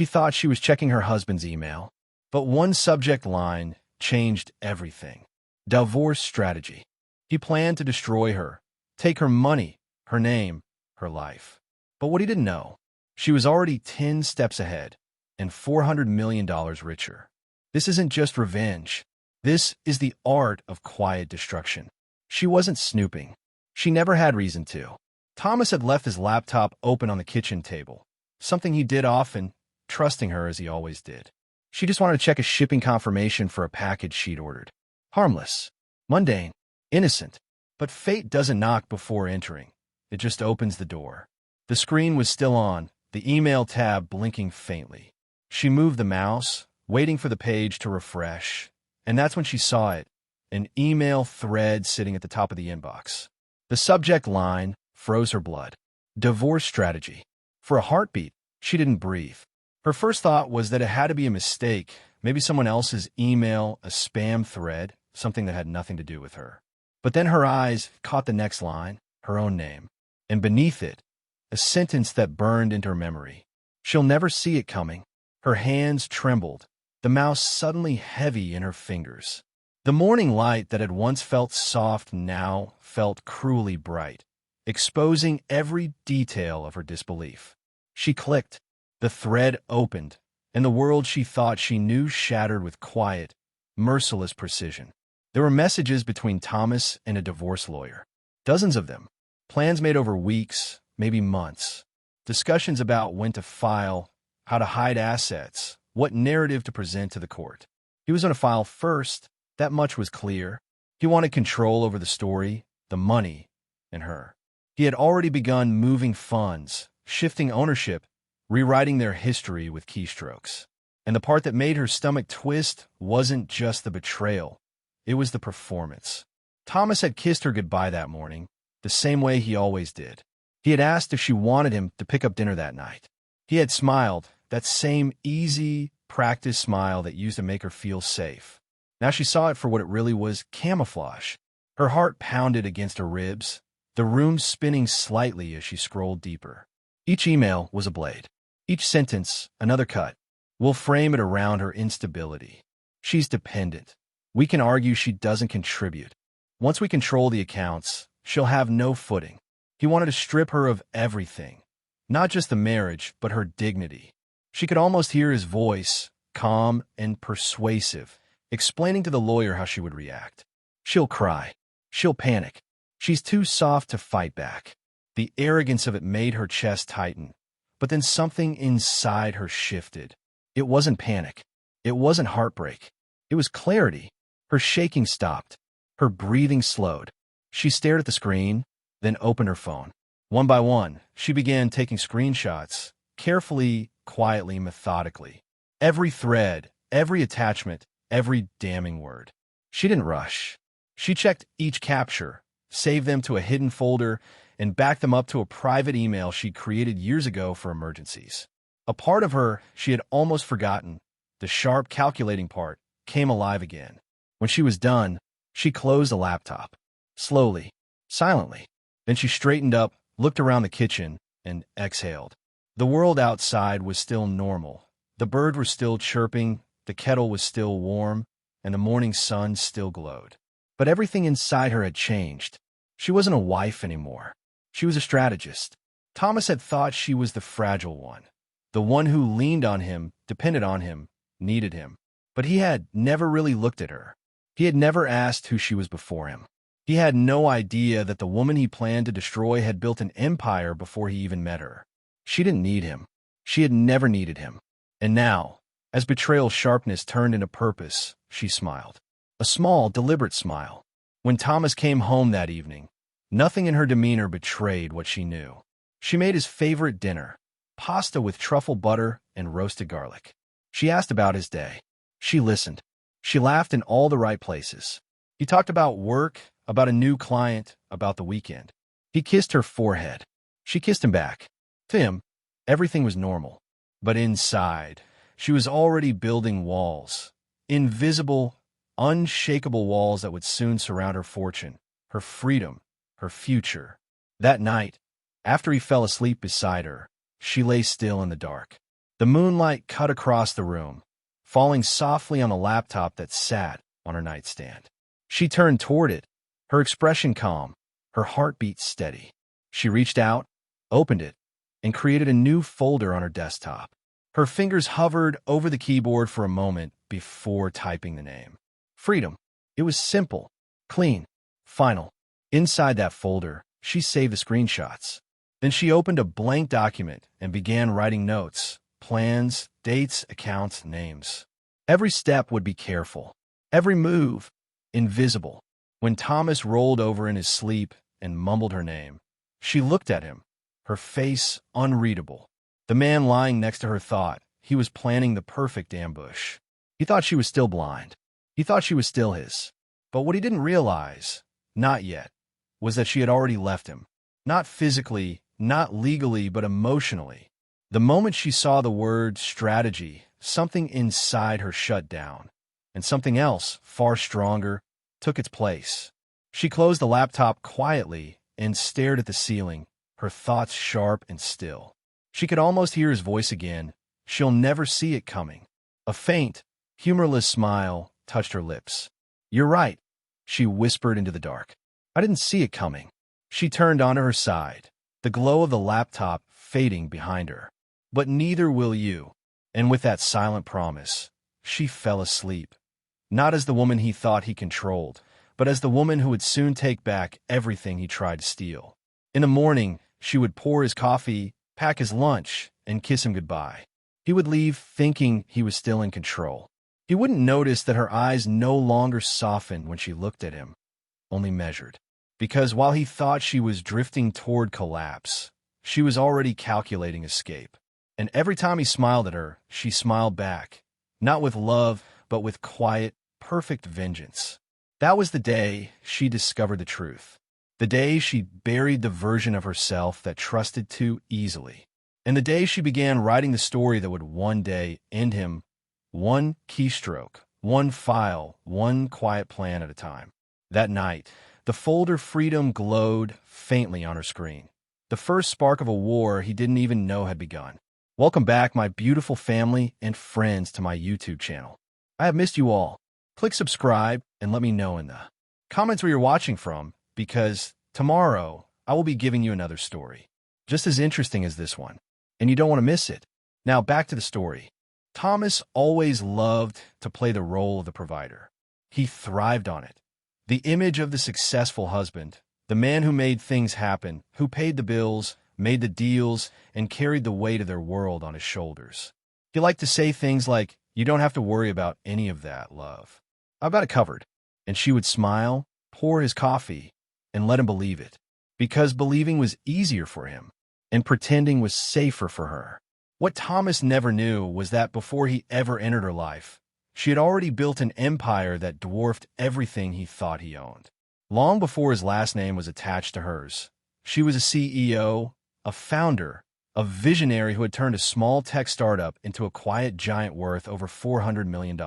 She thought she was checking her husband's email, but one subject line changed everything. Divorce strategy. He planned to destroy her, take her money, her name, her life. But what he didn't know, she was already 10 steps ahead and $400 million richer. This isn't just revenge. This is the art of quiet destruction. She wasn't snooping. She never had reason to. Thomas had left his laptop open on the kitchen table, something he did often, trusting her as he always did. She just wanted to check a shipping confirmation for a package she'd ordered. Harmless, mundane, innocent. But fate doesn't knock before entering. It just opens the door. The screen was still on, the email tab blinking faintly. She moved the mouse, waiting for the page to refresh, and that's when she saw it, an email thread sitting at the top of the inbox. The subject line froze her blood. Divorce strategy. For a heartbeat, she didn't breathe. Her first thought was that it had to be a mistake, maybe someone else's email, a spam thread, something that had nothing to do with her. But then her eyes caught the next line, her own name, and beneath it, a sentence that burned into her memory. She'll never see it coming. Her hands trembled, the mouse suddenly heavy in her fingers. The morning light that had once felt soft now felt cruelly bright, exposing every detail of her disbelief. She clicked. The thread opened, and the world she thought she knew shattered with quiet, merciless precision. There were messages between Thomas and a divorce lawyer. Dozens of them. Plans made over weeks, maybe months. Discussions about when to file, how to hide assets, what narrative to present to the court. He was going to file first, that much was clear. He wanted control over the story, the money, and her. He had already begun moving funds, shifting ownership, rewriting their history with keystrokes. And the part that made her stomach twist wasn't just the betrayal. It was the performance. Thomas had kissed her goodbye that morning, the same way he always did. He had asked if she wanted him to pick up dinner that night. He had smiled, that same easy, practiced smile that used to make her feel safe. Now she saw it for what it really was, camouflage. Her heart pounded against her ribs, the room spinning slightly as she scrolled deeper. Each email was a blade. Each sentence, another cut. We'll frame it around her instability. She's dependent. We can argue she doesn't contribute. Once we control the accounts, she'll have no footing. He wanted to strip her of everything, not just the marriage, but her dignity. She could almost hear his voice, calm and persuasive, explaining to the lawyer how she would react. She'll cry. She'll panic. She's too soft to fight back. The arrogance of it made her chest tighten. But then something inside her shifted. It wasn't panic. It wasn't heartbreak. It was clarity. Her shaking stopped. Her breathing slowed. She stared at the screen, then opened her phone. One by one, she began taking screenshots, carefully, quietly, methodically. Every thread, every attachment, every damning word. She didn't rush. She checked each capture, saved them to a hidden folder, and backed them up to a private email she'd created years ago for emergencies. A part of her she had almost forgotten, the sharp calculating part, came alive again. When she was done, she closed the laptop. Slowly, silently. Then she straightened up, looked around the kitchen, and exhaled. The world outside was still normal. The birds were still chirping, the kettle was still warm, and the morning sun still glowed. But everything inside her had changed. She wasn't a wife anymore. She was a strategist. Thomas had thought she was the fragile one, the one who leaned on him, depended on him, needed him. But he had never really looked at her. He had never asked who she was before him. He had no idea that the woman he planned to destroy had built an empire before he even met her. She didn't need him. She had never needed him. And now, as betrayal's sharpness turned into purpose, she smiled. A small, deliberate smile. When Thomas came home that evening, nothing in her demeanor betrayed what she knew. She made his favorite dinner, pasta with truffle butter and roasted garlic. She asked about his day. She listened. She laughed in all the right places. He talked about work, about a new client, about the weekend. He kissed her forehead. She kissed him back. To him, everything was normal. But inside, she was already building walls. Invisible, unshakable walls that would soon surround her fortune, her freedom, her future. That night, after he fell asleep beside her, she lay still in the dark. The moonlight cut across the room, falling softly on the laptop that sat on her nightstand. She turned toward it, her expression calm, her heartbeat steady. She reached out, opened it, and created a new folder on her desktop. Her fingers hovered over the keyboard for a moment before typing the name. Freedom. It was simple, clean, final. Inside that folder, she saved the screenshots. Then she opened a blank document and began writing notes, plans, dates, accounts, names. Every step would be careful. Every move, invisible. When Thomas rolled over in his sleep and mumbled her name, she looked at him, her face unreadable. The man lying next to her thought he was planning the perfect ambush. He thought she was still blind. He thought she was still his. But what he didn't realize, not yet, was that she had already left him. Not physically, not legally, but emotionally. The moment she saw the word strategy, something inside her shut down, and something else, far stronger, took its place. She closed the laptop quietly and stared at the ceiling, her thoughts sharp and still. She could almost hear his voice again. She'll never see it coming. A faint, humorless smile touched her lips. You're right, she whispered into the dark. I didn't see it coming. She turned onto her side, the glow of the laptop fading behind her. But neither will you. And with that silent promise, she fell asleep. Not as the woman he thought he controlled, but as the woman who would soon take back everything he tried to steal. In the morning, she would pour his coffee, pack his lunch, and kiss him goodbye. He would leave thinking he was still in control. He wouldn't notice that her eyes no longer softened when she looked at him, only measured. Because while he thought she was drifting toward collapse, she was already calculating escape. And every time he smiled at her, she smiled back, not with love, but with quiet, perfect vengeance. That was the day she discovered the truth. The day she buried the version of herself that trusted too easily. And the day she began writing the story that would one day end him, one keystroke, one file, one quiet plan at a time. That night, the folder Freedom glowed faintly on her screen. The first spark of a war he didn't even know had begun. Welcome back, my beautiful family and friends, to my YouTube channel. I have missed you all. Click subscribe and let me know in the comments where you're watching from, because tomorrow I will be giving you another story, just as interesting as this one, and you don't want to miss it. Now back to the story. Thomas always loved to play the role of the provider. He thrived on it. The image of the successful husband, the man who made things happen, who paid the bills, made the deals, and carried the weight of their world on his shoulders. He liked to say things like, "You don't have to worry about any of that, love. I've got it covered." And she would smile, pour his coffee, and let him believe it. Because believing was easier for him, and pretending was safer for her. What Thomas never knew was that before he ever entered her life, she had already built an empire that dwarfed everything he thought he owned. Long before his last name was attached to hers, she was a CEO, a founder, a visionary who had turned a small tech startup into a quiet giant worth over $400 million.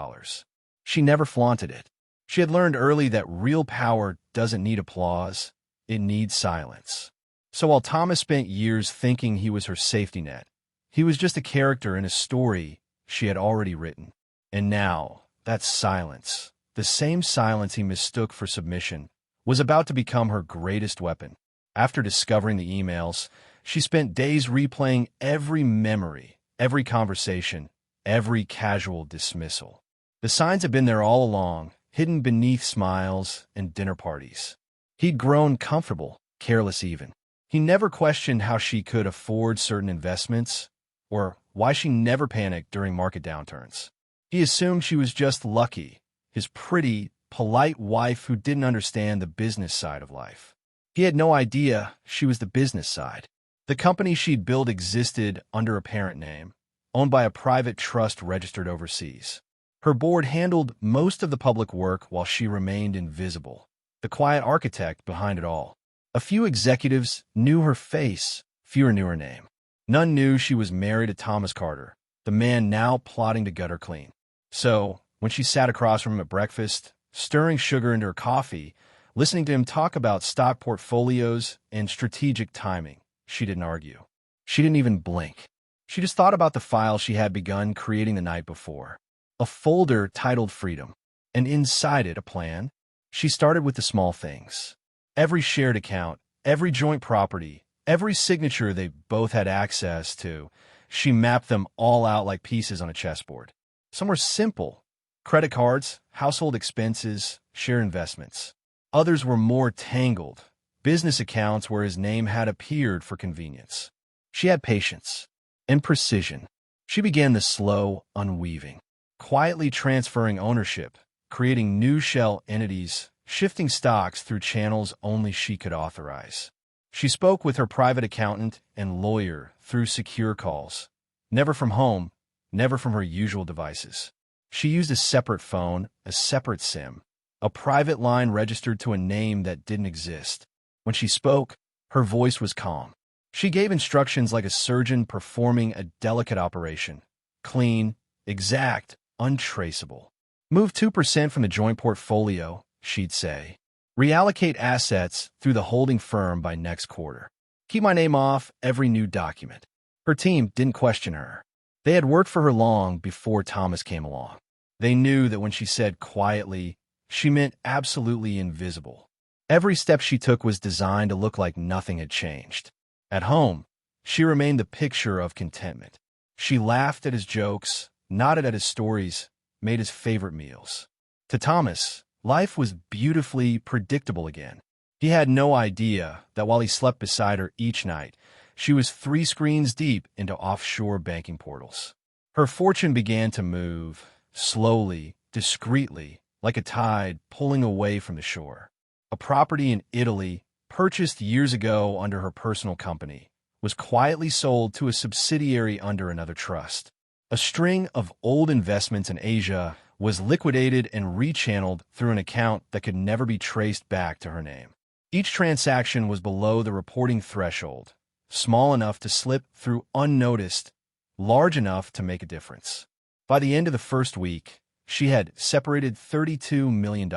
She never flaunted it. She had learned early that real power doesn't need applause, it needs silence. So while Thomas spent years thinking he was her safety net, he was just a character in a story she had already written. And now, that silence, the same silence he mistook for submission, was about to become her greatest weapon. After discovering the emails, she spent days replaying every memory, every conversation, every casual dismissal. The signs had been there all along, hidden beneath smiles and dinner parties. He'd grown comfortable, careless even. He never questioned how she could afford certain investments, or why she never panicked during market downturns. He assumed she was just lucky, his pretty, polite wife who didn't understand the business side of life. He had no idea she was the business side. The company she'd built existed under a parent name, owned by a private trust registered overseas. Her board handled most of the public work while she remained invisible, the quiet architect behind it all. A few executives knew her face, fewer knew her name. None knew she was married to Thomas Carter, the man now plotting to gut her clean. So, when she sat across from him at breakfast, stirring sugar into her coffee, listening to him talk about stock portfolios and strategic timing, she didn't argue. She didn't even blink. She just thought about the file she had begun creating the night before. A folder titled Freedom, and inside it a plan. She started with the small things. Every shared account, every joint property, every signature they both had access to. She mapped them all out like pieces on a chessboard. Some were simple: credit cards, household expenses, share investments. Others were more tangled: business accounts where his name had appeared for convenience. She had patience and precision. She began the slow unweaving, quietly transferring ownership, creating new shell entities, shifting stocks through channels only she could authorize. She spoke with her private accountant and lawyer through secure calls, never from home, never from her usual devices. She used a separate phone, a separate SIM, a private line registered to a name that didn't exist. When she spoke, her voice was calm. She gave instructions like a surgeon performing a delicate operation: clean, exact, untraceable. Move 2% from the joint portfolio, she'd say. Reallocate assets through the holding firm by next quarter. Keep my name off every new document. Her team didn't question her. They had worked for her long before Thomas came along. They knew that when she said quietly, she meant absolutely invisible. Every step she took was designed to look like nothing had changed. At home, she remained the picture of contentment. She laughed at his jokes, nodded at his stories, made his favorite meals. To Thomas, life was beautifully predictable again. He had no idea that while he slept beside her each night, she was 3 screens deep into offshore banking portals. Her fortune began to move, slowly, discreetly, like a tide pulling away from the shore. A property in Italy, purchased years ago under her personal company, was quietly sold to a subsidiary under another trust. A string of old investments in Asia was liquidated and rechanneled through an account that could never be traced back to her name. Each transaction was below the reporting threshold, small enough to slip through unnoticed, large enough to make a difference. By the end of the first week, she had separated $32 million.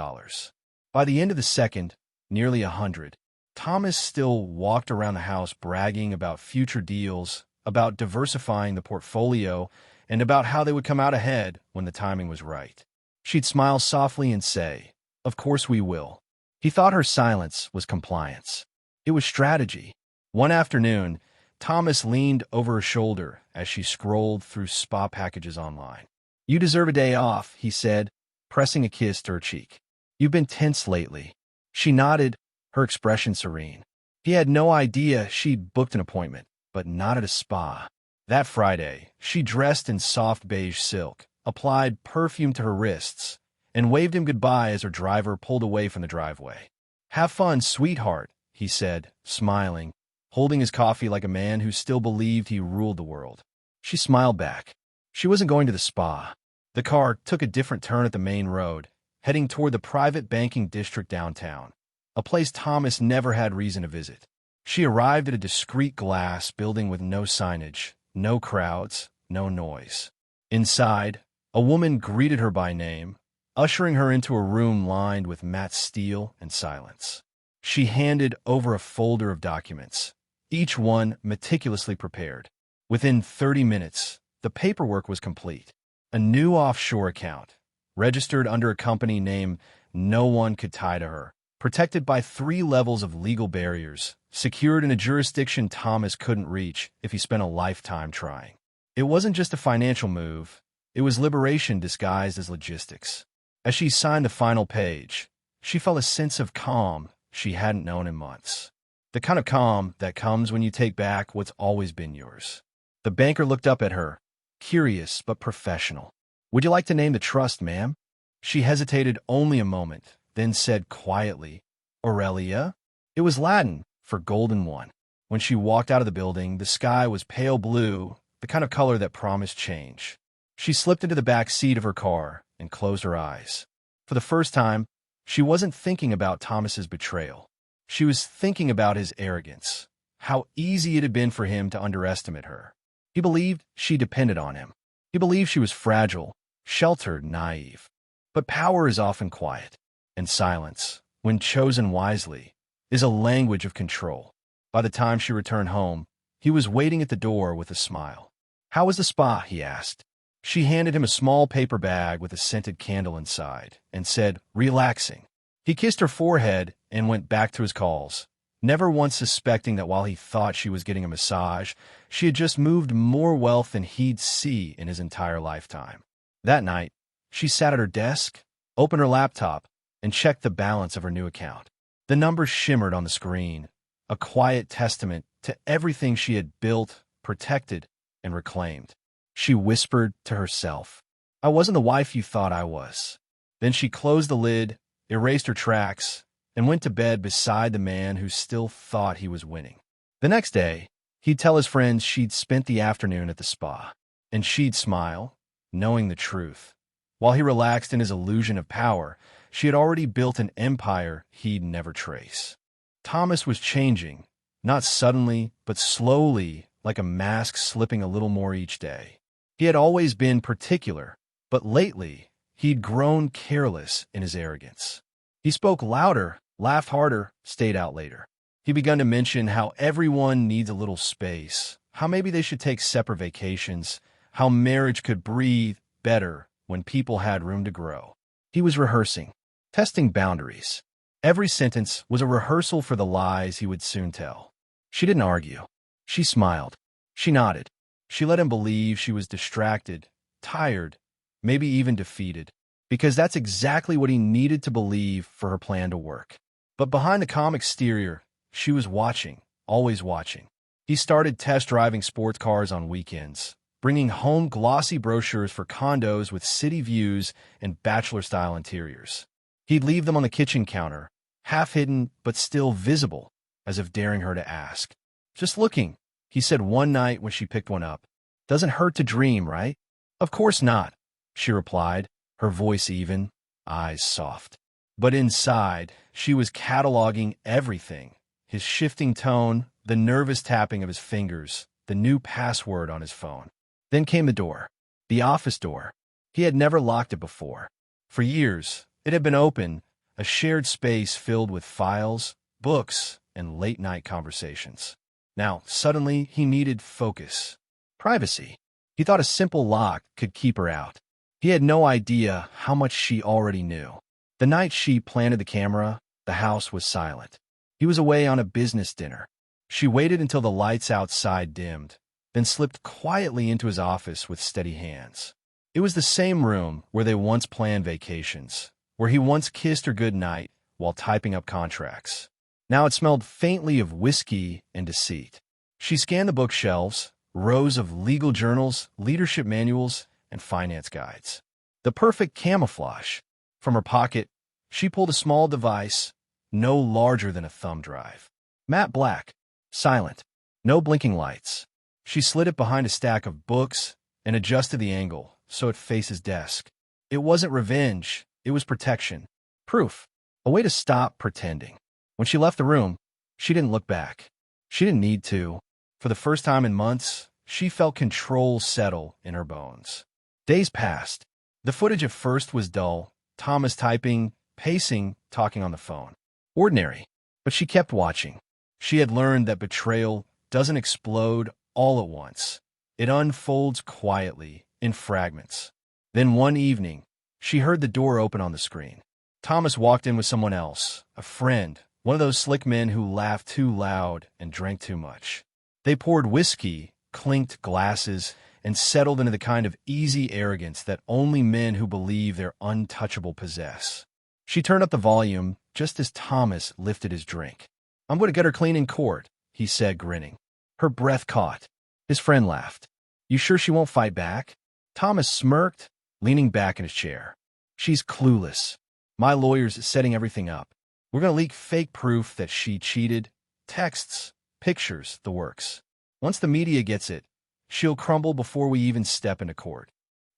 By the end of the second, nearly 100. Thomas still walked around the house bragging about future deals, about diversifying the portfolio, and about how they would come out ahead when the timing was right. She'd smile softly and say, "Of course we will." He thought her silence was compliance. It was strategy. One afternoon, Thomas leaned over her shoulder as she scrolled through spa packages online. "You deserve a day off," he said, pressing a kiss to her cheek. "You've been tense lately." She nodded, her expression serene. He had no idea she'd booked an appointment, but not at a spa. That Friday, she dressed in soft beige silk, applied perfume to her wrists, and waved him goodbye as her driver pulled away from the driveway. "Have fun, sweetheart," he said, smiling, holding his coffee like a man who still believed he ruled the world. She smiled back. She wasn't going to the spa. The car took a different turn at the main road, heading toward the private banking district downtown, a place Thomas never had reason to visit. She arrived at a discreet glass building with no signage, no crowds, no noise. Inside, a woman greeted her by name, ushering her into a room lined with matte steel and silence. She handed over a folder of documents, each one meticulously prepared. Within 30 minutes, the paperwork was complete. A new offshore account, registered under a company name no one could tie to her, protected by 3 levels of legal barriers, secured in a jurisdiction Thomas couldn't reach if he spent a lifetime trying. It wasn't just a financial move, it was liberation disguised as logistics. As she signed the final page, she felt a sense of calm she hadn't known in months. The kind of calm that comes when you take back what's always been yours. The banker looked up at her, curious but professional. "Would you like to name the trust, ma'am?" She hesitated only a moment, then said quietly, "Aurelia?" It was Latin for golden one. When she walked out of the building, the sky was pale blue, the kind of color that promised change. She slipped into the back seat of her car and closed her eyes. For the first time, she wasn't thinking about Thomas's betrayal. She was thinking about his arrogance, how easy it had been for him to underestimate her. He believed she depended on him. He believed she was fragile, sheltered, naive. But power is often quiet, and silence, when chosen wisely, is a language of control. By the time she returned home, he was waiting at the door with a smile. "How was the spa?" he asked. She handed him a small paper bag with a scented candle inside and said, "Relaxing." He kissed her forehead and went back to his calls, never once suspecting that while he thought she was getting a massage, she had just moved more wealth than he'd see in his entire lifetime. That night, she sat at her desk, opened her laptop, and checked the balance of her new account. The numbers shimmered on the screen, a quiet testament to everything she had built, protected, and reclaimed. She whispered to herself, "I wasn't the wife you thought I was." Then she closed the lid, erased her tracks, and went to bed beside the man who still thought he was winning. The next day, he'd tell his friends she'd spent the afternoon at the spa, and she'd smile, knowing the truth. While he relaxed in his illusion of power, she had already built an empire he'd never trace. Thomas was changing, not suddenly, but slowly, like a mask slipping a little more each day. He had always been particular, but lately, he'd grown careless in his arrogance. He spoke louder, laughed harder, stayed out later. He began to mention how everyone needs a little space, how maybe they should take separate vacations, how marriage could breathe better when people had room to grow. He was rehearsing, testing boundaries. Every sentence was a rehearsal for the lies he would soon tell. She didn't argue. She smiled. She nodded. She let him believe she was distracted, tired, maybe even defeated, because that's exactly what he needed to believe for her plan to work. But behind the calm exterior, she was watching, always watching. He started test driving sports cars on weekends, bringing home glossy brochures for condos with city views and bachelor-style interiors. He'd leave them on the kitchen counter, half hidden but still visible, as if daring her to ask. "Just looking," he said one night when she picked one up. "Doesn't hurt to dream, right?" "Of course not," she replied, her voice even, eyes soft. But inside, she was cataloging everything: his shifting tone, the nervous tapping of his fingers, the new password on his phone. Then came the door, the office door. He had never locked it before. For years, it had been open, a shared space filled with files, books, and late-night conversations. Now, suddenly, he needed focus, privacy. He thought a simple lock could keep her out. He had no idea how much she already knew. The night she planted the camera, the house was silent. He was away on a business dinner. She waited until the lights outside dimmed, then slipped quietly into his office with steady hands. It was the same room where they once planned vacations, where he once kissed her goodnight while typing up contracts. Now it smelled faintly of whiskey and deceit. She scanned the bookshelves, rows of legal journals, leadership manuals, and finance guides. The perfect camouflage. From her pocket, she pulled a small device, no larger than a thumb drive. Matte black, silent, no blinking lights. She slid it behind a stack of books and adjusted the angle so it faced his desk. It wasn't revenge, it was protection. Proof. A way to stop pretending. When she left the room, she didn't look back. She didn't need to. For the first time in months, she felt control settle in her bones. Days passed. The footage at first was dull. Thomas typing, pacing, talking on the phone. Ordinary. But she kept watching. She had learned that betrayal doesn't explode all at once. It unfolds quietly, in fragments. Then one evening, she heard the door open on the screen. Thomas walked in with someone else, a friend, one of those slick men who laughed too loud and drank too much. They poured whiskey, clinked glasses, and settled into the kind of easy arrogance that only men who believe they're untouchable possess. She turned up the volume just as Thomas lifted his drink. "I'm going to get her clean in court," he said, grinning. Her breath caught. His friend laughed. "You sure she won't fight back?" Thomas smirked, leaning back in his chair. "She's clueless. My lawyer's setting everything up. We're going to leak fake proof that she cheated, texts, pictures, the works. Once the media gets it, she'll crumble before we even step into court."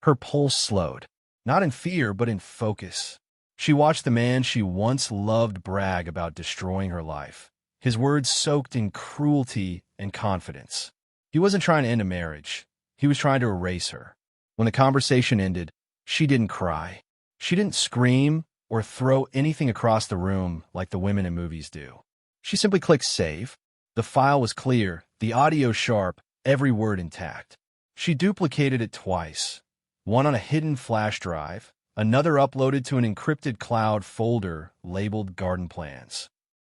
Her pulse slowed, not in fear, but in focus. She watched the man she once loved brag about destroying her life, his words soaked in cruelty and confidence. He wasn't trying to end a marriage. He was trying to erase her. When the conversation ended, she didn't cry. She didn't scream or throw anything across the room like the women in movies do. She simply clicked save. The file was clear, the audio sharp, every word intact. She duplicated it twice, one on a hidden flash drive, another uploaded to an encrypted cloud folder labeled Garden Plans.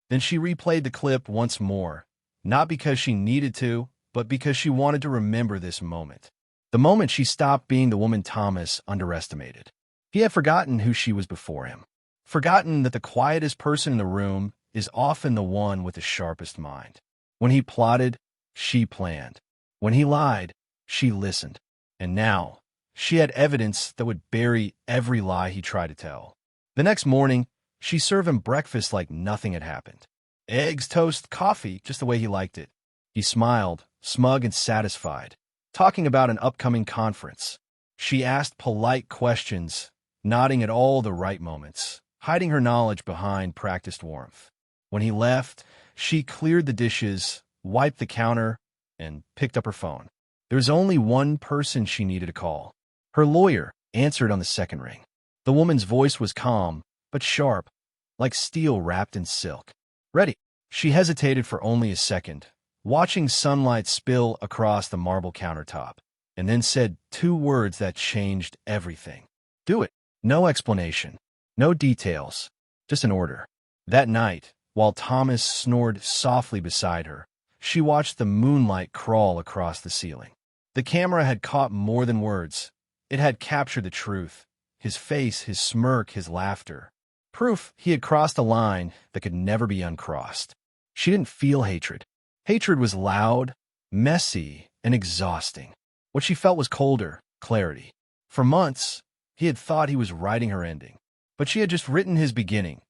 Then she replayed the clip once more, not because she needed to, but because she wanted to remember this moment. The moment she stopped being the woman Thomas underestimated. He had forgotten who she was before him. Forgotten that the quietest person in the room is often the one with the sharpest mind. When he plotted, she planned. When he lied, she listened. And now, she had evidence that would bury every lie he tried to tell. The next morning, she served him breakfast like nothing had happened. Eggs, toast, coffee, just the way he liked it. He smiled, smug and satisfied, talking about an upcoming conference. She asked polite questions, nodding at all the right moments, hiding her knowledge behind practiced warmth. When he left, she cleared the dishes, wiped the counter, and picked up her phone. There was only one person she needed to call. Her lawyer answered on the second ring. The woman's voice was calm, but sharp, like steel wrapped in silk. Ready. She hesitated for only a second, watching sunlight spill across the marble countertop, and then said two words that changed everything. Do it. No explanation. No details. Just an order. That night, while Thomas snored softly beside her, she watched the moonlight crawl across the ceiling. The camera had caught more than words. It had captured the truth. His face, his smirk, his laughter. Proof he had crossed a line that could never be uncrossed. She didn't feel hatred. Hatred was loud, messy, and exhausting. What she felt was colder, clarity. For months, he had thought he was writing her ending. But she had just written his beginning,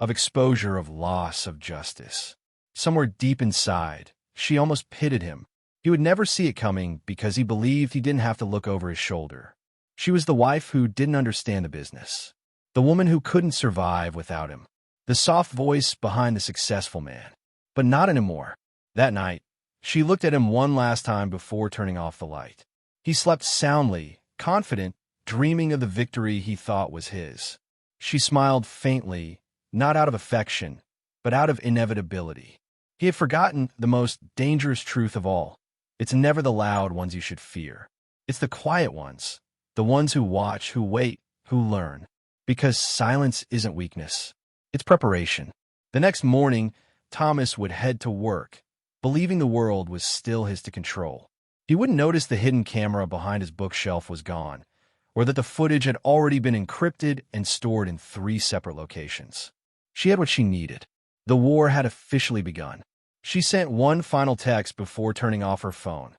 of exposure, of loss, of justice. Somewhere deep inside, she almost pitied him. He would never see it coming because he believed he didn't have to look over his shoulder. She was the wife who didn't understand the business. The woman who couldn't survive without him. The soft voice behind the successful man. But not anymore. That night, she looked at him one last time before turning off the light. He slept soundly, confident, dreaming of the victory he thought was his. She smiled faintly, not out of affection, but out of inevitability. He had forgotten the most dangerous truth of all. It's never the loud ones you should fear. It's the quiet ones, the ones who watch, who wait, who learn. Because silence isn't weakness. It's preparation. The next morning, Thomas would head to work, believing the world was still his to control. He wouldn't notice the hidden camera behind his bookshelf was gone, or that the footage had already been encrypted and stored in 3 separate locations. She had what she needed. The war had officially begun. She sent one final text before turning off her phone.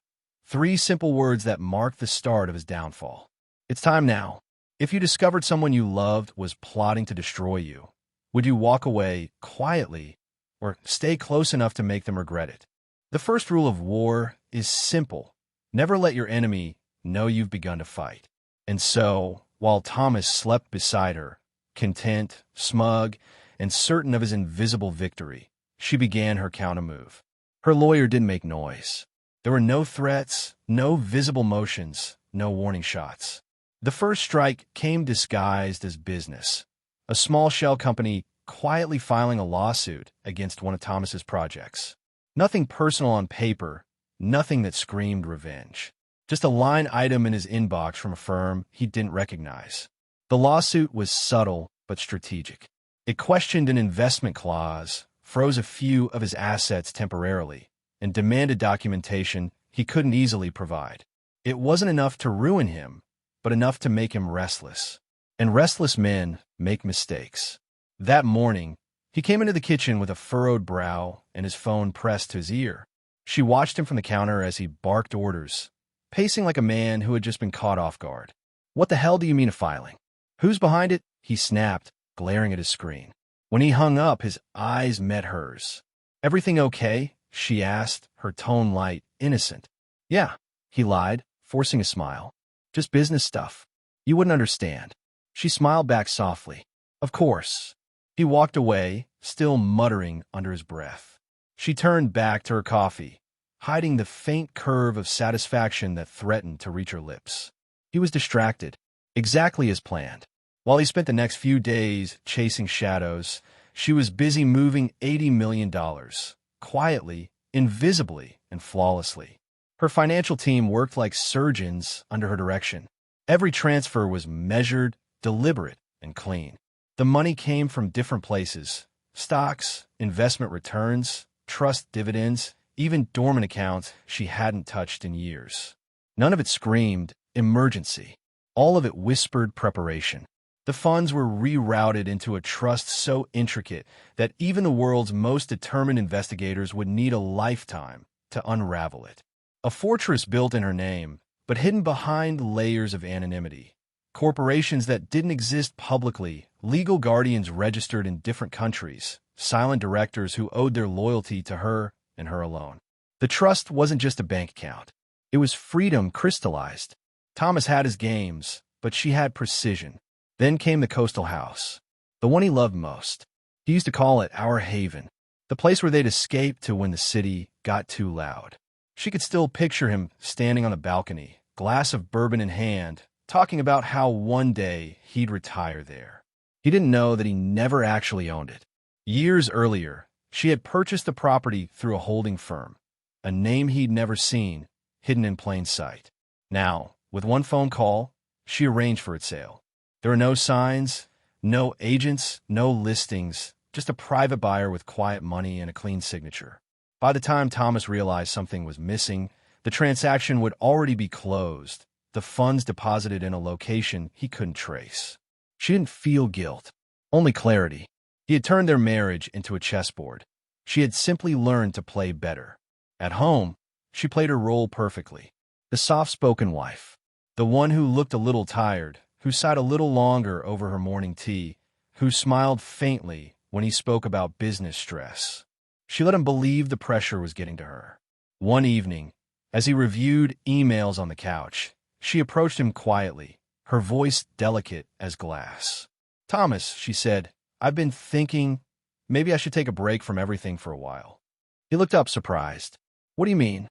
3 simple words that marked the start of his downfall. It's time now. If you discovered someone you loved was plotting to destroy you, would you walk away quietly or stay close enough to make them regret it? The first rule of war is simple. Never let your enemy know you've begun to fight. And so, while Thomas slept beside her, content, smug, and certain of his invisible victory, she began her counter-move. Her lawyer didn't make noise. There were no threats, no visible motions, no warning shots. The first strike came disguised as business. A small shell company quietly filing a lawsuit against one of Thomas's projects. Nothing personal on paper, nothing that screamed revenge. Just a line item in his inbox from a firm he didn't recognize. The lawsuit was subtle but strategic. It questioned an investment clause, froze a few of his assets temporarily, and demanded documentation he couldn't easily provide. It wasn't enough to ruin him, but enough to make him restless. And restless men make mistakes. That morning, he came into the kitchen with a furrowed brow and his phone pressed to his ear. She watched him from the counter as he barked orders, pacing like a man who had just been caught off guard. What the hell do you mean a filing? Who's behind it? He snapped, glaring at his screen. When he hung up, his eyes met hers. Everything okay? She asked, her tone light, innocent. Yeah, he lied, forcing a smile. Just business stuff. You wouldn't understand. She smiled back softly. Of course. He walked away, still muttering under his breath. She turned back to her coffee, hiding the faint curve of satisfaction that threatened to reach her lips. He was distracted, exactly as planned. While he spent the next few days chasing shadows, she was busy moving $80 million, quietly, invisibly, and flawlessly. Her financial team worked like surgeons under her direction. Every transfer was measured, deliberate, and clean. The money came from different places: stocks, investment returns, trust dividends, even dormant accounts she hadn't touched in years. None of it screamed emergency. All of it whispered preparation. The funds were rerouted into a trust so intricate that even the world's most determined investigators would need a lifetime to unravel it. A fortress built in her name, but hidden behind layers of anonymity. Corporations that didn't exist publicly, legal guardians registered in different countries, silent directors who owed their loyalty to her and her alone. The trust wasn't just a bank account. It was freedom crystallized. Thomas had his games, but she had precision. Then came the coastal house, the one he loved most. He used to call it our haven, the place where they'd escape to when the city got too loud. She could still picture him standing on the balcony, glass of bourbon in hand, talking about how one day he'd retire there. He didn't know that he never actually owned it. Years earlier, she had purchased the property through a holding firm, a name he'd never seen, hidden in plain sight. Now, with one phone call, she arranged for its sale. There were no signs, no agents, no listings, just a private buyer with quiet money and a clean signature. By the time Thomas realized something was missing, the transaction would already be closed, the funds deposited in a location he couldn't trace. She didn't feel guilt, only clarity. He had turned their marriage into a chessboard. She had simply learned to play better. At home, she played her role perfectly. The soft-spoken wife, the one who looked a little tired, who sighed a little longer over her morning tea, who smiled faintly when he spoke about business stress. She let him believe the pressure was getting to her. One evening, as he reviewed emails on the couch, she approached him quietly, her voice delicate as glass. "Thomas," she said, "I've been thinking maybe I should take a break from everything for a while." He looked up surprised. "What do you mean?"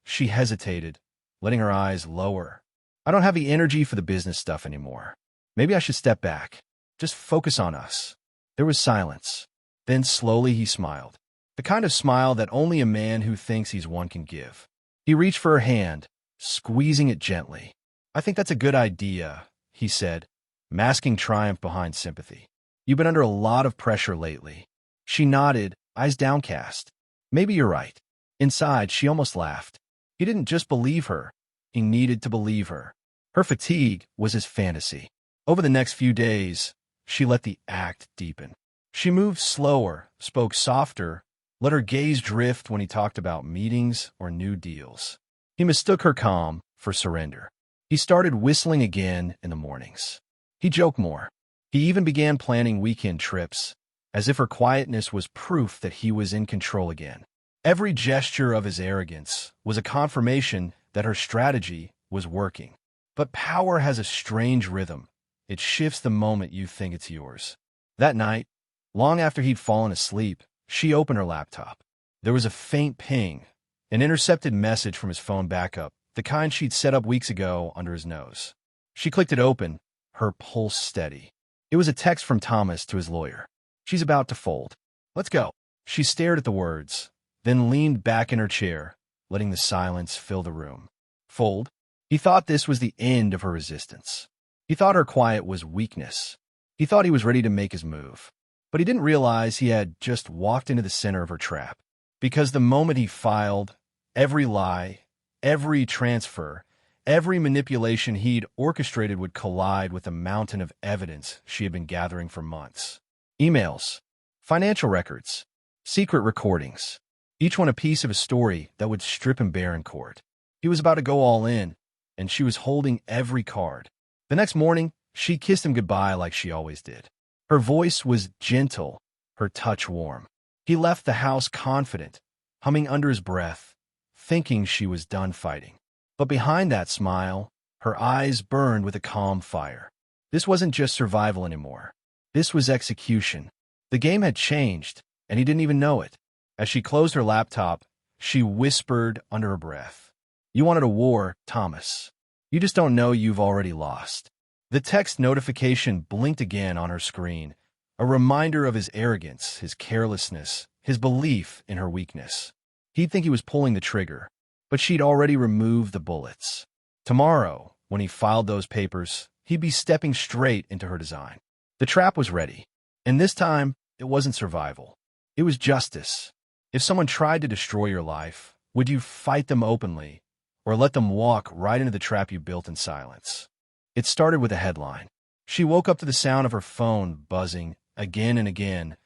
She hesitated, letting her eyes lower. "I don't have the energy for the business stuff anymore. Maybe I should step back. Just focus on us." There was silence. Then slowly he smiled. The kind of smile that only a man who thinks he's one can give. He reached for her hand, squeezing it gently. "I think that's a good idea," he said, masking triumph behind sympathy. "You've been under a lot of pressure lately." She nodded, eyes downcast. "Maybe you're right." Inside, she almost laughed. He didn't just believe her. He needed to believe her. Her fatigue was his fantasy. Over the next few days, she let the act deepen. She moved slower, spoke softer, let her gaze drift when he talked about meetings or new deals. He mistook her calm for surrender. He started whistling again in the mornings. He joked more. He even began planning weekend trips, as if her quietness was proof that he was in control again. Every gesture of his arrogance was a confirmation that her strategy was working. But power has a strange rhythm. It shifts the moment you think it's yours. That night, long after he'd fallen asleep, she opened her laptop. There was a faint ping, an intercepted message from his phone backup, the kind she'd set up weeks ago under his nose. She clicked it open, her pulse steady. It was a text from Thomas to his lawyer. "She's about to fold. Let's go." She stared at the words, then leaned back in her chair, letting the silence fill the room. Fold? He thought this was the end of her resistance. He thought her quiet was weakness. He thought he was ready to make his move. But he didn't realize he had just walked into the center of her trap. Because the moment he filed, every lie, every transfer, every manipulation he'd orchestrated would collide with a mountain of evidence she had been gathering for months. Emails, financial records, secret recordings, each one a piece of a story that would strip him bare in court. He was about to go all in, and she was holding every card. The next morning, she kissed him goodbye like she always did. Her voice was gentle, her touch warm. He left the house confident, humming under his breath, thinking she was done fighting. But behind that smile, her eyes burned with a calm fire. This wasn't just survival anymore. This was execution. The game had changed, and he didn't even know it. As she closed her laptop, she whispered under her breath, "You wanted a war, Thomas. You just don't know you've already lost." The text notification blinked again on her screen, a reminder of his arrogance, his carelessness, his belief in her weakness. He'd think he was pulling the trigger, but but she'd already removed the bullets. Tomorrow, when he filed those papers, he'd be stepping straight into her design. The trap was ready, and this time, it wasn't survival. It was justice. If someone tried to destroy your life, would you fight them openly, or let them walk right into the trap you built in silence? It started with a headline. She woke up to the sound of her phone buzzing again and again,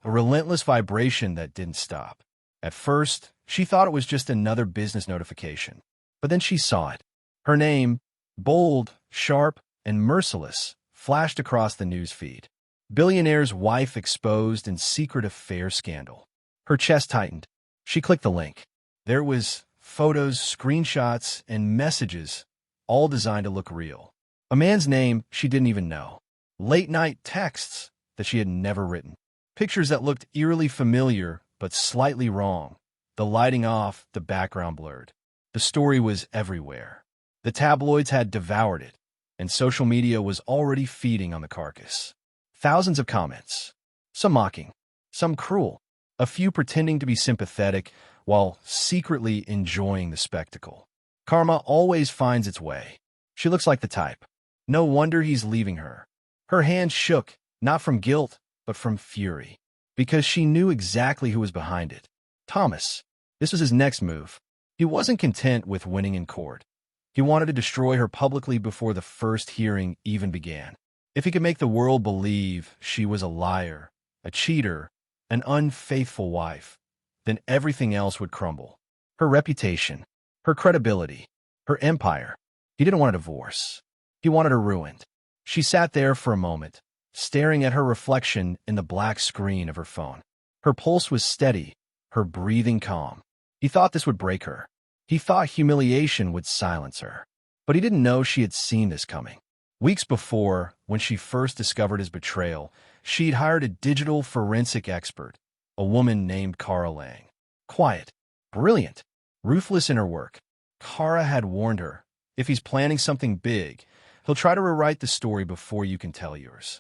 a relentless vibration that didn't stop. At first, she thought it was just another business notification. But then she saw it. Her name, bold, sharp, and merciless, flashed across the news feed. Billionaire's wife exposed in secret affair scandal. Her chest tightened. She clicked the link. There was photos, screenshots, and messages, all designed to look real. A man's name she didn't even know. Late-night texts that she had never written. Pictures that looked eerily familiar but slightly wrong. The lighting off, the background blurred. The story was everywhere. The tabloids had devoured it, and social media was already feeding on the carcass. Thousands of comments. Some mocking, some cruel. A few pretending to be sympathetic while secretly enjoying the spectacle. Karma always finds its way. She looks like the type. No wonder he's leaving her. Her hand shook, not from guilt, but from fury, because she knew exactly who was behind it. Thomas. This was his next move. He wasn't content with winning in court. He wanted to destroy her publicly before the first hearing even began. If he could make the world believe she was a liar, a cheater, an unfaithful wife, then everything else would crumble. Her reputation, her credibility, her empire. He didn't want a divorce. He wanted her ruined. She sat there for a moment, staring at her reflection in the black screen of her phone. Her pulse was steady, her breathing calm. He thought this would break her. He thought humiliation would silence her. But he didn't know she had seen this coming. Weeks before, when she first discovered his betrayal, she'd hired a digital forensic expert, a woman named Kara Lang. Quiet, brilliant, ruthless in her work. Kara had warned her, if he's planning something big, he'll try to rewrite the story before you can tell yours.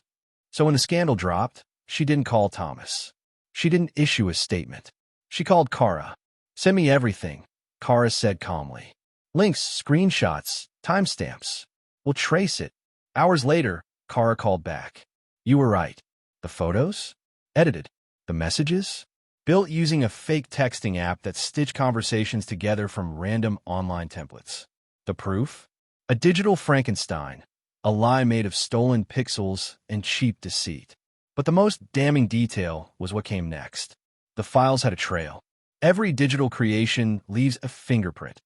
So when the scandal dropped, she didn't call Thomas. She didn't issue a statement. She called Kara. "Send me everything," Kara said calmly. "Links, screenshots, timestamps. We'll trace it." Hours later, Kara called back. "You were right. The photos? Edited. The messages? Built using a fake texting app that stitched conversations together from random online templates. The proof? A digital Frankenstein, a lie made of stolen pixels and cheap deceit. But the most damning detail was what came next. The files had a trail. Every digital creation leaves a fingerprint,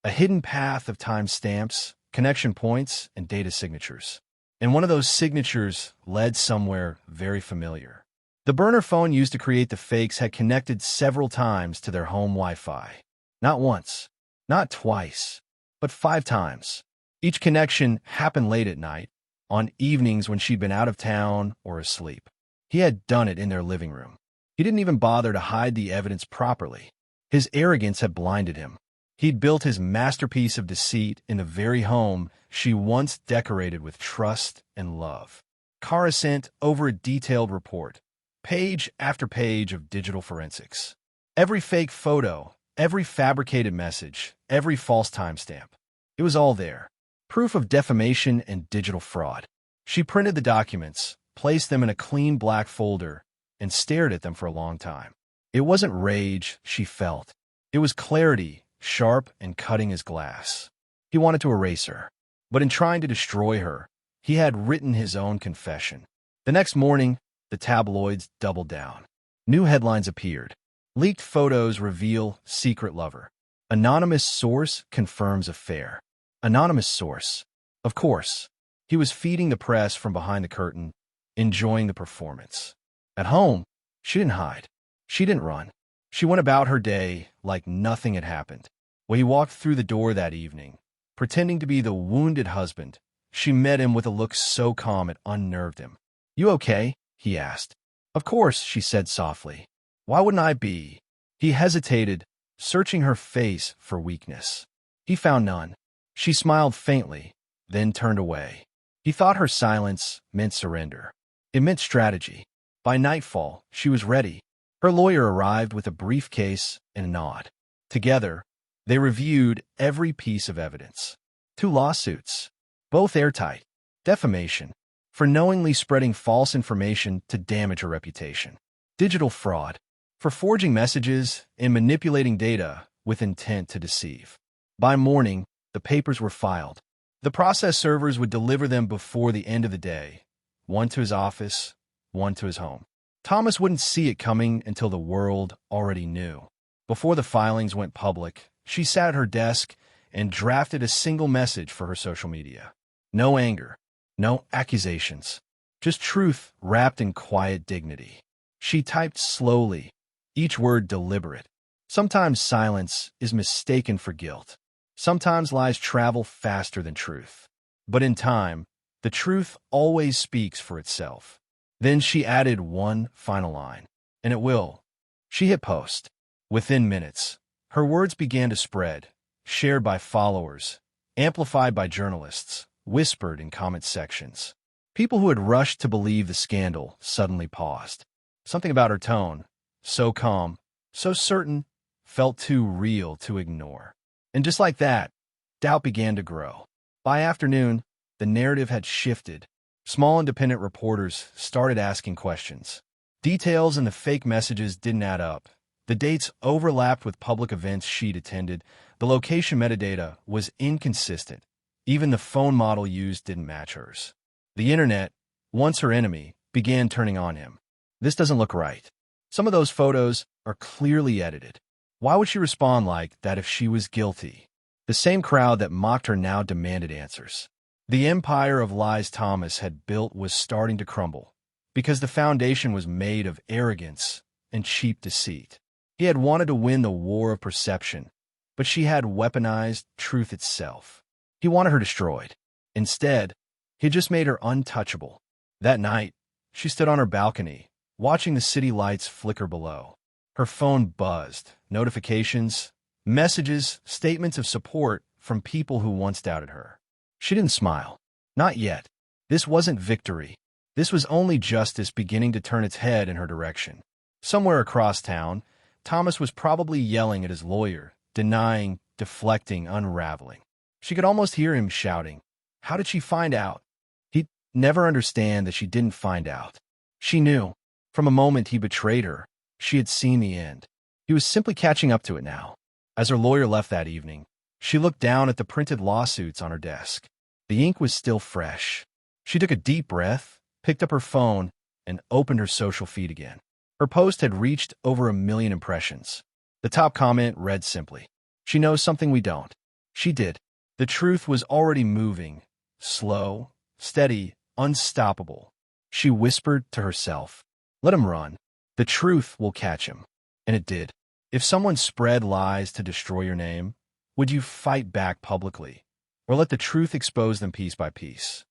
a hidden path of timestamps, connection points, and data signatures. And one of those signatures led somewhere very familiar. The burner phone used to create the fakes had connected several times to their home Wi-Fi. Not once, not twice, but 5 times. Each connection happened late at night, on evenings when she'd been out of town or asleep. He had done it in their living room. He didn't even bother to hide the evidence properly. His arrogance had blinded him. He'd built his masterpiece of deceit in the very home she once decorated with trust and love. Kara sent over a detailed report, page after page of digital forensics. Every fake photo, every fabricated message, every false timestamp. It was all there. Proof of defamation and digital fraud. She printed the documents, placed them in a clean black folder, and stared at them for a long time. It wasn't rage she felt. It was clarity, sharp and cutting as glass. He wanted to erase her. But in trying to destroy her, he had written his own confession. The next morning, the tabloids doubled down. New headlines appeared. Leaked photos reveal secret lover. Anonymous source confirms affair. Anonymous source. Of course. He was feeding the press from behind the curtain, enjoying the performance. At home, she didn't hide. She didn't run. She went about her day like nothing had happened. When he walked through the door that evening, pretending to be the wounded husband, she met him with a look so calm it unnerved him. "You okay?" he asked. "Of course," she said softly. "Why wouldn't I be?" He hesitated, searching her face for weakness. He found none. She smiled faintly, then turned away. He thought her silence meant surrender. It meant strategy. By nightfall, she was ready. Her lawyer arrived with a briefcase and a nod. Together, They reviewed every piece of evidence. 2 lawsuits, both airtight. Defamation, for knowingly spreading false information to damage her reputation. Digital fraud, for forging messages and manipulating data with intent to deceive. By morning, the papers were filed. The process servers would deliver them before the end of the day, one to his office, one to his home. Thomas wouldn't see it coming until the world already knew. Before the filings went public, she sat at her desk and drafted a single message for her social media. No anger, no accusations, just truth wrapped in quiet dignity. She typed slowly, each word deliberate. Sometimes silence is mistaken for guilt. Sometimes lies travel faster than truth. But in time, the truth always speaks for itself. Then she added one final line, and it will. She hit post. Within minutes, her words began to spread, shared by followers, amplified by journalists, whispered in comment sections. People who had rushed to believe the scandal suddenly paused. Something about her tone, so calm, so certain, felt too real to ignore. And just like that, doubt began to grow. By afternoon, the narrative had shifted. Small independent reporters started asking questions. Details in the fake messages didn't add up. The dates overlapped with public events she'd attended. The location metadata was inconsistent. Even the phone model used didn't match hers. The internet, once her enemy, began turning on him. This doesn't look right. Some of those photos are clearly edited. Why would she respond like that if she was guilty? The same crowd that mocked her now demanded answers. The empire of lies Thomas had built was starting to crumble, because the foundation was made of arrogance and cheap deceit. He had wanted to win the war of perception, but she had weaponized truth itself. He wanted her destroyed. Instead, he just made her untouchable. That night, she stood on her balcony, watching the city lights flicker below. Her phone buzzed. Notifications, messages, statements of support from people who once doubted her. She didn't smile. Not yet. This wasn't victory. This was only justice beginning to turn its head in her direction. Somewhere across town, Thomas was probably yelling at his lawyer, denying, deflecting, unraveling. She could almost hear him shouting. How did she find out? He'd never understand that she didn't find out. She knew. From a moment he betrayed her, she had seen the end. He was simply catching up to it now. As her lawyer left that evening, she looked down at the printed lawsuits on her desk. The ink was still fresh. She took a deep breath, picked up her phone, and opened her social feed again. Her post had reached over 1 million impressions. The top comment read simply, "She knows something we don't." She did. The truth was already moving, slow, steady, unstoppable. She whispered to herself, "Let him run. The truth will catch him." And it did. If someone spread lies to destroy your name, would you fight back publicly, or let the truth expose them piece by piece?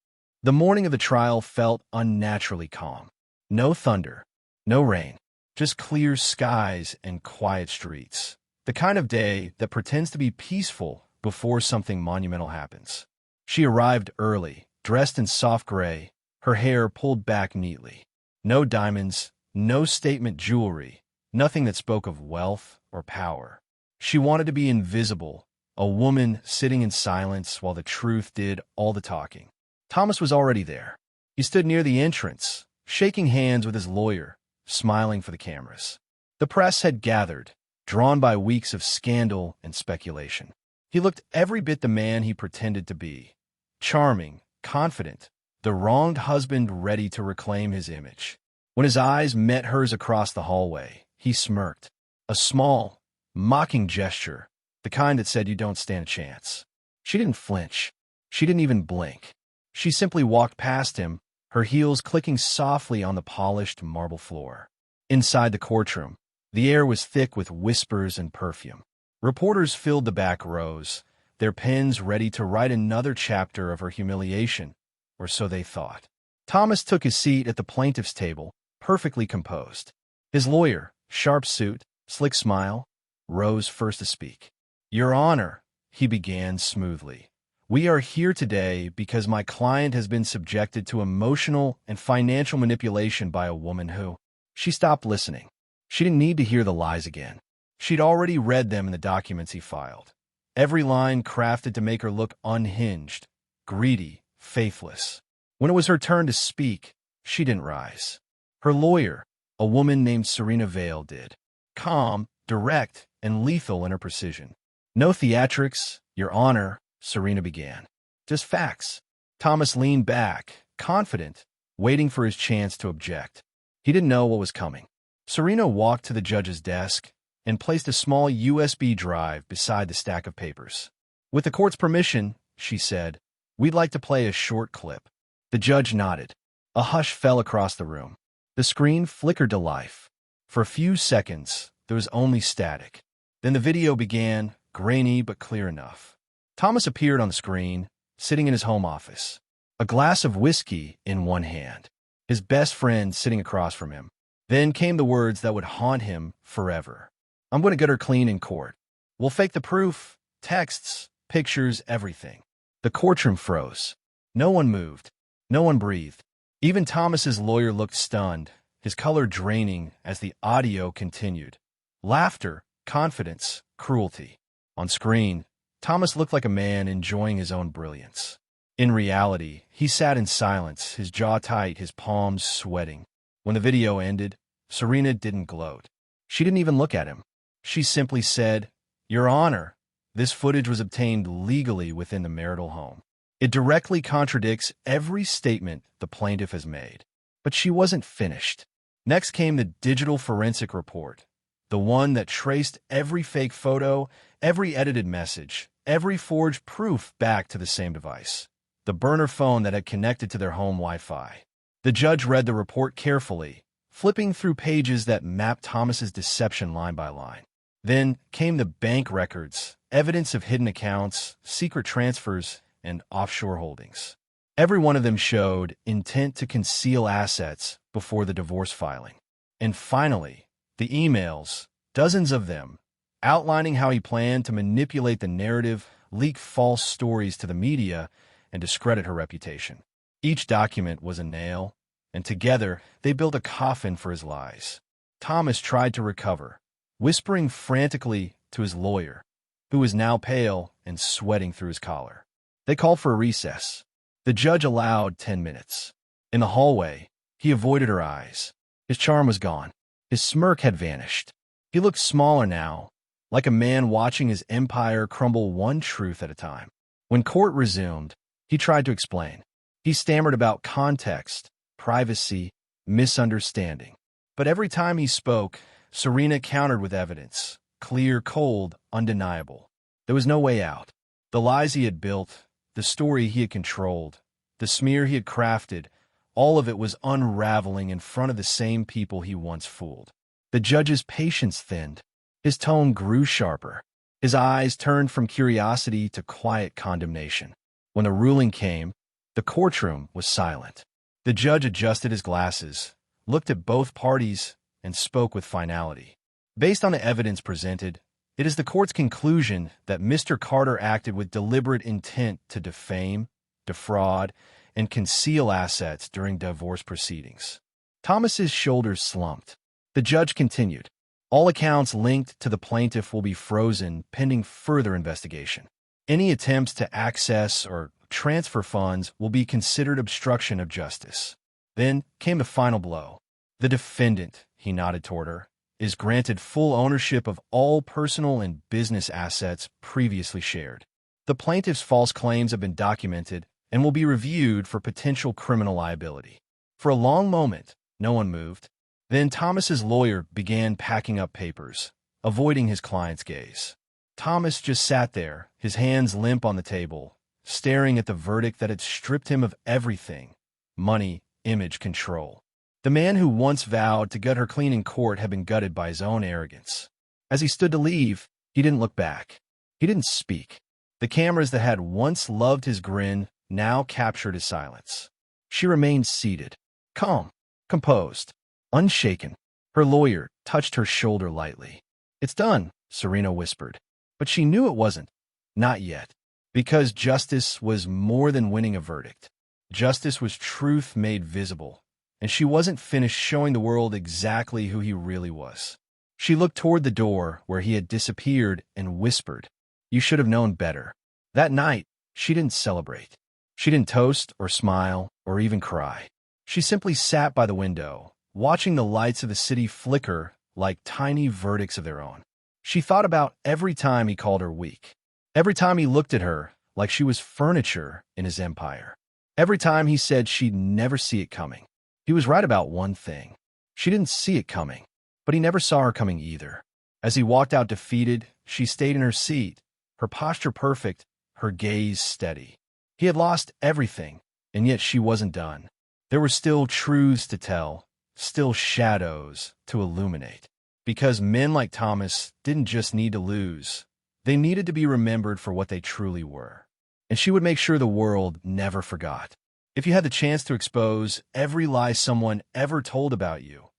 The morning of the trial felt unnaturally calm. No thunder, no rain, just clear skies and quiet streets. The kind of day that pretends to be peaceful before something monumental happens. She arrived early, dressed in soft gray, her hair pulled back neatly. No diamonds, no statement jewelry, nothing that spoke of wealth or power. She wanted to be invisible, a woman sitting in silence while the truth did all the talking. Thomas was already there. He stood near the entrance, shaking hands with his lawyer, smiling for the cameras. The press had gathered, drawn by weeks of scandal and speculation. He looked every bit the man he pretended to be. Charming, confident, the wronged husband ready to reclaim his image. When his eyes met hers across the hallway, he smirked. A small, mocking gesture, the kind that said you don't stand a chance. She didn't flinch. She didn't even blink. She simply walked past him, her heels clicking softly on the polished marble floor. Inside the courtroom, the air was thick with whispers and perfume. Reporters filled the back rows, their pens ready to write another chapter of her humiliation, or so they thought. Thomas took his seat at the plaintiff's table, perfectly composed. His lawyer, sharp suit, slick smile, rose first to speak. "Your Honor," he began smoothly, "we are here today because my client has been subjected to emotional and financial manipulation by a woman who—" She stopped listening. She didn't need to hear the lies again. She'd already read them in the documents he filed. every line crafted to make her look unhinged, greedy, faithless. When it was her turn to speak, she didn't rise. Her lawyer, a woman named Serena Vale, did. Calm, direct, and lethal in her precision. "No theatrics, Your Honor," Serena began. "Just facts." Thomas leaned back, confident, waiting for his chance to object. He didn't know what was coming. Serena walked to the judge's desk and placed a small USB drive beside the stack of papers. "With the court's permission," she said, "we'd like to play a short clip." The judge nodded. A hush fell across the room. The screen flickered to life. For a few seconds, there was only static. Then the video began, grainy but clear enough. Thomas appeared on the screen, sitting in his home office, a glass of whiskey in one hand, his best friend sitting across from him. Then came the words that would haunt him forever. "I'm going to get her clean in court. We'll fake the proof, texts, pictures, everything." The courtroom froze. No one moved. No one breathed. Even Thomas's lawyer looked stunned, his color draining as the audio continued. Laughter, confidence, cruelty. On screen, Thomas looked like a man enjoying his own brilliance. In reality, he sat in silence, his jaw tight, his palms sweating. When the video ended, Serena didn't gloat. She didn't even look at him. She simply said, "Your Honor, this footage was obtained legally within the marital home. It directly contradicts every statement the plaintiff has made." But she wasn't finished. Next came the digital forensic report, the one that traced every fake photo, every edited message, every forged proof back to the same device, the burner phone that had connected to their home Wi-Fi. The judge read the report carefully, flipping through pages that mapped Thomas's deception line by line. Then came the bank records, evidence of hidden accounts, secret transfers, and offshore holdings. Every one of them showed intent to conceal assets before the divorce filing. And finally, the emails, dozens of them, outlining how he planned to manipulate the narrative, leak false stories to the media, and discredit her reputation. Each document was a nail, and together they built a coffin for his lies. Thomas tried to recover, whispering frantically to his lawyer, who was now pale and sweating through his collar. They called for a recess. The judge allowed 10 minutes. In the hallway, he avoided her eyes. His charm was gone. His smirk had vanished. He looked smaller now, like a man watching his empire crumble one truth at a time. When court resumed, he tried to explain. He stammered about context, privacy, misunderstanding. But every time he spoke, Serena countered with evidence, clear, cold, undeniable. There was no way out. The lies he had built, the story he had controlled, the smear he had crafted, all of it was unraveling in front of the same people he once fooled. The judge's patience thinned. His tone grew sharper. His eyes turned from curiosity to quiet condemnation. When the ruling came, the courtroom was silent. The judge adjusted his glasses, looked at both parties, and spoke with finality. "Based on the evidence presented, it is the court's conclusion that Mr. Carter acted with deliberate intent to defame, defraud, and conceal assets during divorce proceedings." Thomas's shoulders slumped. The judge continued, "All accounts linked to the plaintiff will be frozen pending further investigation. Any attempts to access or transfer funds will be considered obstruction of justice." Then came the final blow. "The defendant," he nodded toward her, "is granted full ownership of all personal and business assets previously shared. The plaintiff's false claims have been documented and will be reviewed for potential criminal liability." For a long moment, no one moved. Then Thomas's lawyer began packing up papers, avoiding his client's gaze. Thomas just sat there, his hands limp on the table, staring at the verdict that had stripped him of everything: money, image, control. The man who once vowed to gut her clean in court had been gutted by his own arrogance. As he stood to leave, he didn't look back. He didn't speak. The cameras that had once loved his grin now captured his silence. She remained seated, calm, composed, unshaken. Her lawyer touched her shoulder lightly. "It's done," Serena whispered. But she knew it wasn't. Not yet. Because justice was more than winning a verdict. Justice was truth made visible. And she wasn't finished showing the world exactly who he really was. She looked toward the door where he had disappeared and whispered, You should have known better. That night, she didn't celebrate. She didn't toast or smile or even cry. She simply sat by the window, watching the lights of the city flicker like tiny verdicts of their own. She thought about every time he called her weak. Every time he looked at her like she was furniture in his empire. Every time he said she'd never see it coming. He was right about one thing. She didn't see it coming, but he never saw her coming either. As he walked out defeated, she stayed in her seat, her posture perfect, her gaze steady. He had lost everything, and yet she wasn't done. There were still truths to tell, still shadows to illuminate. Because men like Thomas didn't just need to lose. They needed to be remembered for what they truly were. And she would make sure the world never forgot. If you had the chance to expose every lie someone ever told about you,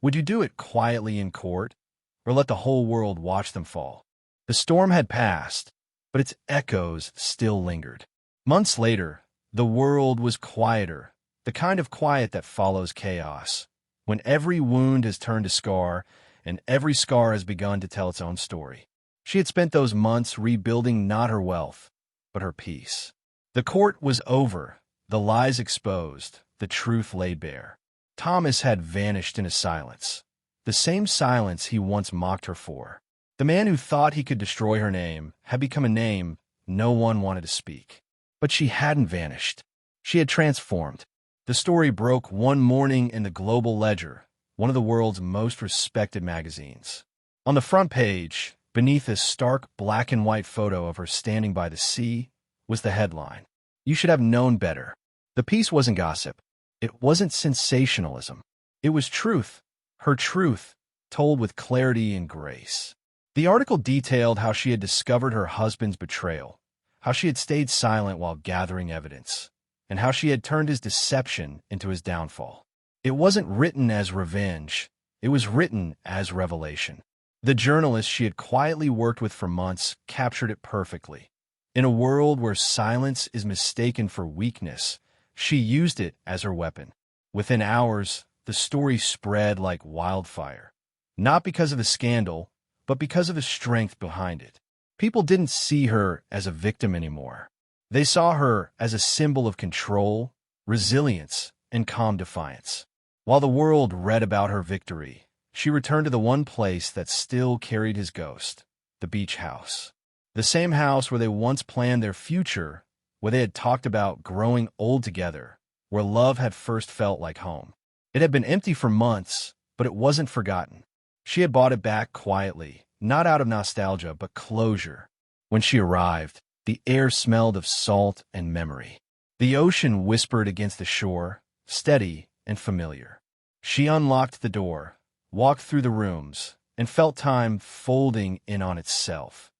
would you do it quietly in court, or let the whole world watch them fall? The storm had passed, but its echoes still lingered. Months later, the world was quieter, the kind of quiet that follows chaos, when every wound has turned to scar, and every scar has begun to tell its own story. She had spent those months rebuilding not her wealth, but her peace. The court was over, the lies exposed, the truth laid bare. Thomas had vanished into silence, the same silence he once mocked her for. The man who thought he could destroy her name had become a name no one wanted to speak. But she hadn't vanished. She had transformed. The story broke one morning in the Global Ledger, one of the world's most respected magazines. On the front page, beneath a stark black and white photo of her standing by the sea, was the headline, "You should have known better." The piece wasn't gossip. It wasn't sensationalism. It was truth, her truth, told with clarity and grace. The article detailed how she had discovered her husband's betrayal, how she had stayed silent while gathering evidence, and how she had turned his deception into his downfall. It wasn't written as revenge. It was written as revelation. The journalist she had quietly worked with for months captured it perfectly. In a world where silence is mistaken for weakness, she used it as her weapon. Within hours, the story spread like wildfire. Not because of the scandal, but because of the strength behind it. People didn't see her as a victim anymore. They saw her as a symbol of control, resilience, and calm defiance. While the world read about her victory, she returned to the one place that still carried his ghost, the beach house. The same house where they once planned their future, where they had talked about growing old together, where love had first felt like home. It had been empty for months, but it wasn't forgotten. She had bought it back quietly, not out of nostalgia, but closure. When she arrived, the air smelled of salt and memory. The ocean whispered against the shore, steady and familiar. She unlocked the door, walked through the rooms, and felt time folding in on itself.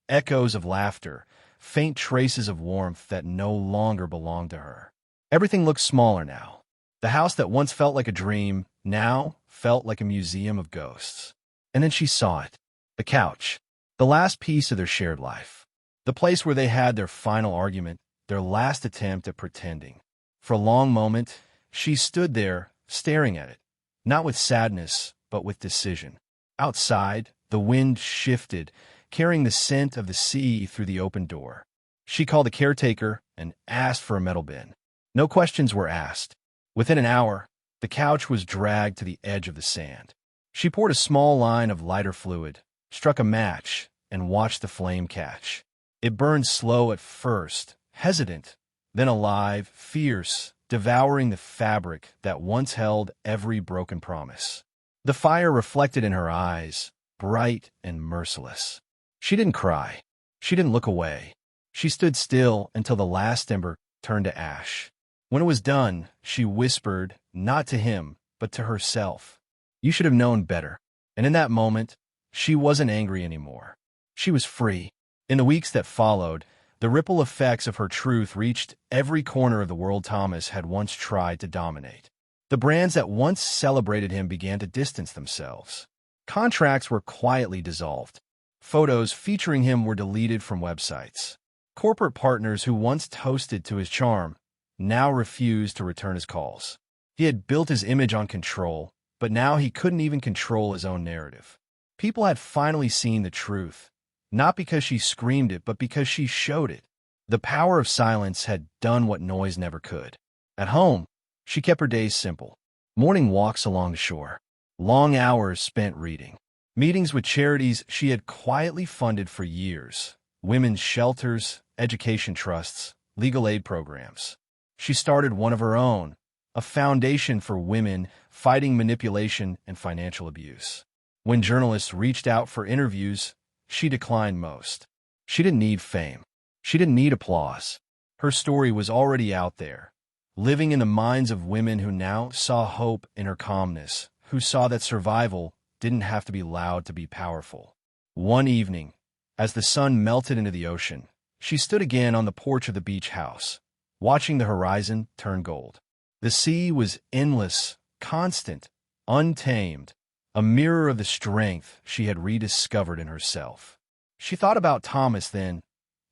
Echoes of laughter, faint traces of warmth that no longer belonged to her. Everything looked smaller now. The house that once felt like a dream now felt like a museum of ghosts. And then she saw it. The couch, the last piece of their shared life. The place where they had their final argument, their last attempt at pretending. For a long moment, she stood there, staring at it, not with sadness, but with decision. Outside, the wind shifted, carrying the scent of the sea through the open door. She called the caretaker and asked for a metal bin. No questions were asked. Within an hour, the couch was dragged to the edge of the sand. She poured a small line of lighter fluid, struck a match, and watched the flame catch. It burned slow at first, hesitant, then alive, fierce, devouring the fabric that once held every broken promise. The fire reflected in her eyes, bright and merciless. She didn't cry. She didn't look away. She stood still until the last ember turned to ash. When it was done, she whispered, not to him, but to herself, "You should have known better." And in that moment, she wasn't angry anymore. She was free. In the weeks that followed, the ripple effects of her truth reached every corner of the world Thomas had once tried to dominate. The brands that once celebrated him began to distance themselves. Contracts were quietly dissolved. Photos featuring him were deleted from websites. Corporate partners who once toasted to his charm now refused to return his calls. He had built his image on control, but now he couldn't even control his own narrative. People had finally seen the truth, Not because she screamed it, but because she showed it. The power of silence had done what noise never could. At home, she kept her days simple. Morning walks along the shore. Long hours spent reading. Meetings with charities she had quietly funded for years. Women's shelters, education trusts, legal aid programs. She started one of her own, a foundation for women fighting manipulation and financial abuse. When journalists reached out for interviews, she declined most. She didn't need fame. She didn't need applause. Her story was already out there, living in the minds of women who now saw hope in her calmness, who saw that survival didn't have to be loud to be powerful. One evening, as the sun melted into the ocean, she stood again on the porch of the beach house, watching the horizon turn gold. The sea was endless, constant, untamed, a mirror of the strength she had rediscovered in herself. She thought about Thomas then,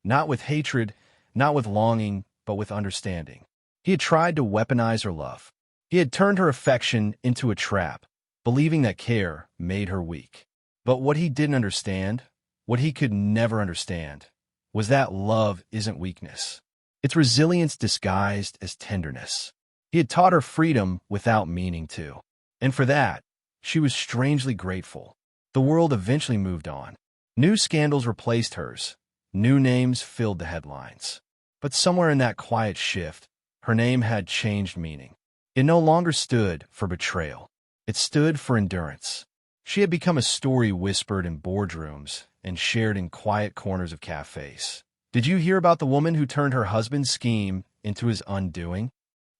not with hatred, not with longing, but with understanding. He had tried to weaponize her love. He had turned her affection into a trap, believing that care made her weak. But what he didn't understand, what he could never understand, was that love isn't weakness. It's resilience disguised as tenderness. He had taught her freedom without meaning to. And for that, she was strangely grateful. The world eventually moved on. New scandals replaced hers. New names filled the headlines. But somewhere in that quiet shift, her name had changed meaning. It no longer stood for betrayal. It stood for endurance. She had become a story whispered in boardrooms and shared in quiet corners of cafes. Did you hear about the woman who turned her husband's scheme into his undoing?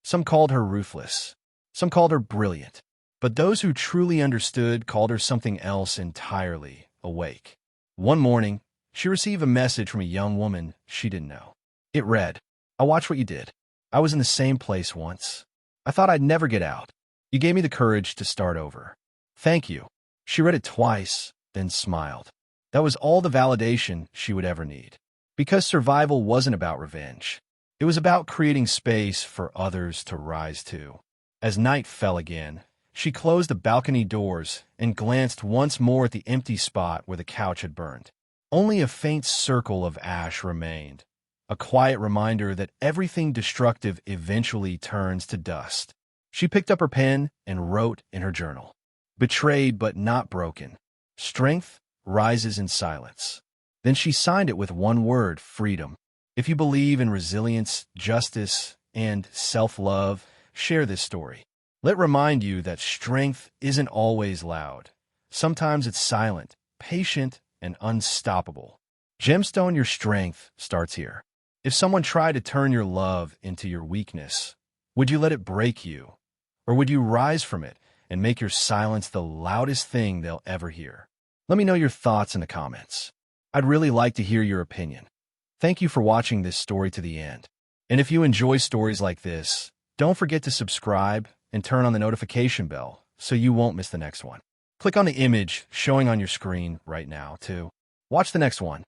Some called her ruthless. Some called her brilliant. But those who truly understood called her something else entirely: awake. One morning, she received a message from a young woman she didn't know. It read, "I watched what you did. I was in the same place once. I thought I'd never get out. You gave me the courage to start over. Thank you." She read it twice, then smiled. That was all the validation she would ever need. Because survival wasn't about revenge. It was about creating space for others to rise to. As night fell again, she closed the balcony doors and glanced once more at the empty spot where the couch had burned. Only a faint circle of ash remained, a quiet reminder that everything destructive eventually turns to dust. She picked up her pen and wrote in her journal, "Betrayed but not broken. Strength rises in silence." Then she signed it with one word: freedom. If you believe in resilience, justice, and self-love, share this story. Let it remind you that strength isn't always loud. Sometimes it's silent, patient, and unstoppable. Gemstone your strength starts here. If someone tried to turn your love into your weakness, would you let it break you? Or would you rise from it and make your silence the loudest thing they'll ever hear? Let me know your thoughts in the comments. I'd really like to hear your opinion. Thank you for watching this story to the end. And if you enjoy stories like this, don't forget to subscribe and turn on the notification bell so you won't miss the next one. Click on the image showing on your screen right now to watch the next one.